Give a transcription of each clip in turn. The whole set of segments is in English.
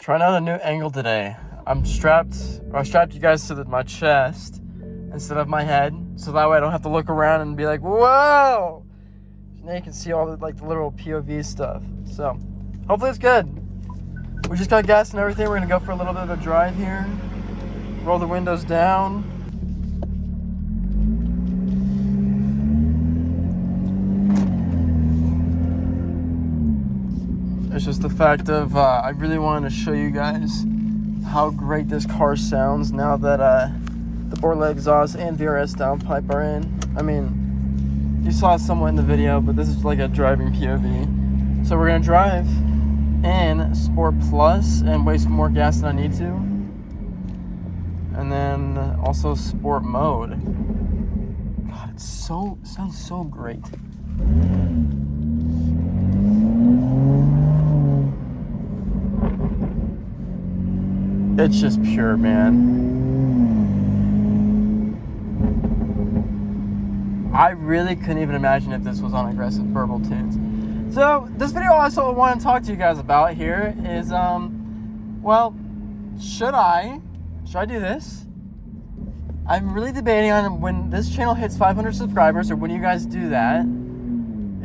Trying out a new angle today. I strapped you guys to my chest instead of my head, so that way I don't have to look around and be like, whoa! Now you can see all the little POV stuff. So hopefully it's good. We just got gas and everything. We're gonna go for a little bit of a drive here. Roll the windows down. It's just the fact of I really wanted to show you guys how great this car sounds now that the Borla exhaust and VRS downpipe are in. I mean, you saw it somewhat in the video, but this is like a driving POV. So we're gonna drive in Sport Plus and waste more gas than I need to, and then also Sport mode. God, it sounds so great. It's just pure, man. I really couldn't even imagine if this was on aggressive burble tunes. So this video also I want to talk to you guys about here is, well, should I do this? I'm really debating on when this channel hits 500 subscribers, or when you guys do that,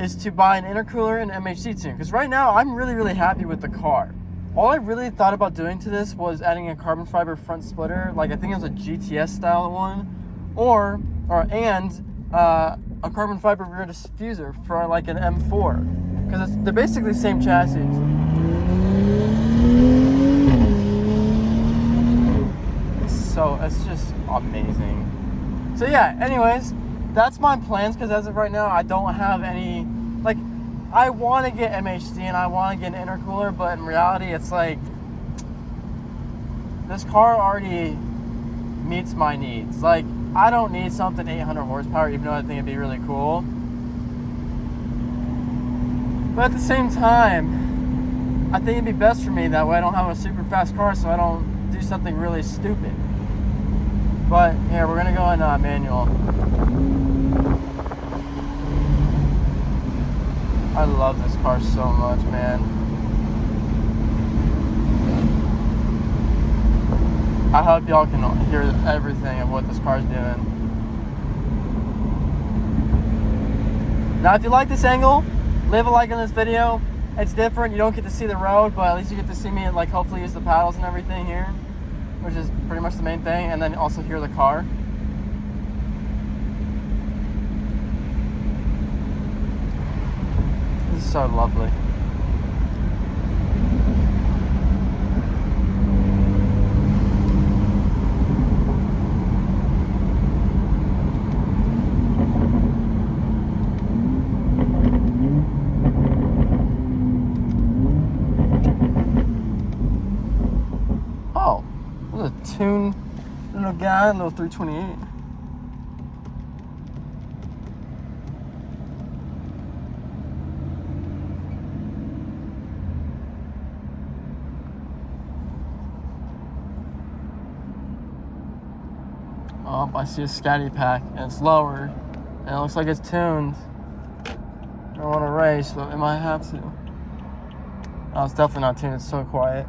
is to buy an intercooler and MHD tune. Because right now I'm really happy with the car. All I really thought about doing to this was adding a carbon fiber front splitter, like I think it was a GTS style one, and a carbon fiber rear diffuser for like an M4, because they're basically the same chassis. So it's just amazing. So yeah, anyways, that's my plans, because as of right now I don't have any, like, I want to get MHD and I want to get an intercooler, but in reality it's like this car already meets my needs. Like, I don't need something 800 horsepower, even though I think it'd be really cool. But at the same time, I think it'd be best for me that way I don't have a super fast car, so I don't do something really stupid. But here, we're gonna go in manual. I love this car so much, man. I hope y'all can hear everything of what this car's doing. Now, if you like this angle, leave a like on this video. It's different. You don't get to see the road, but at least you get to see me, like, hopefully use the paddles and everything here, which is pretty much the main thing, and then also hear the car. This is so lovely. Oh, there's a tuned little guy, little 328. Oh, I see a scatty pack, and it's lower, and it looks like it's tuned. I don't want to race, but I might have to. Oh, it's definitely not tuned. It's so quiet.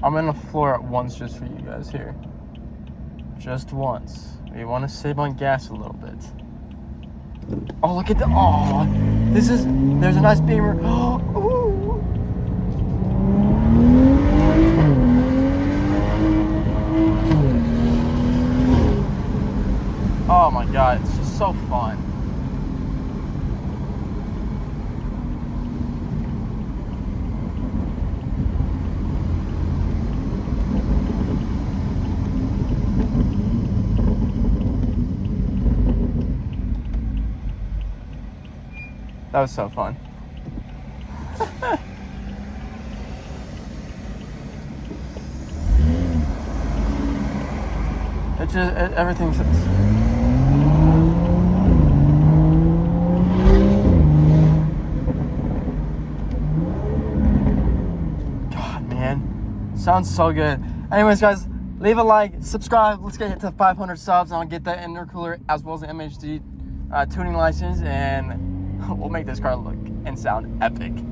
I'm gonna floor it once just for you guys here. Just once. We want to save on gas a little bit. Oh, look at the, oh, there's a nice beamer. Oh, oh my God, it's just so fun. That was so fun. It everything's. God, man, sounds so good. Anyways, guys, leave a like, subscribe. Let's get to 500 subs, and I'll get that intercooler as well as the MHD tuning license, and we'll make this car look and sound epic.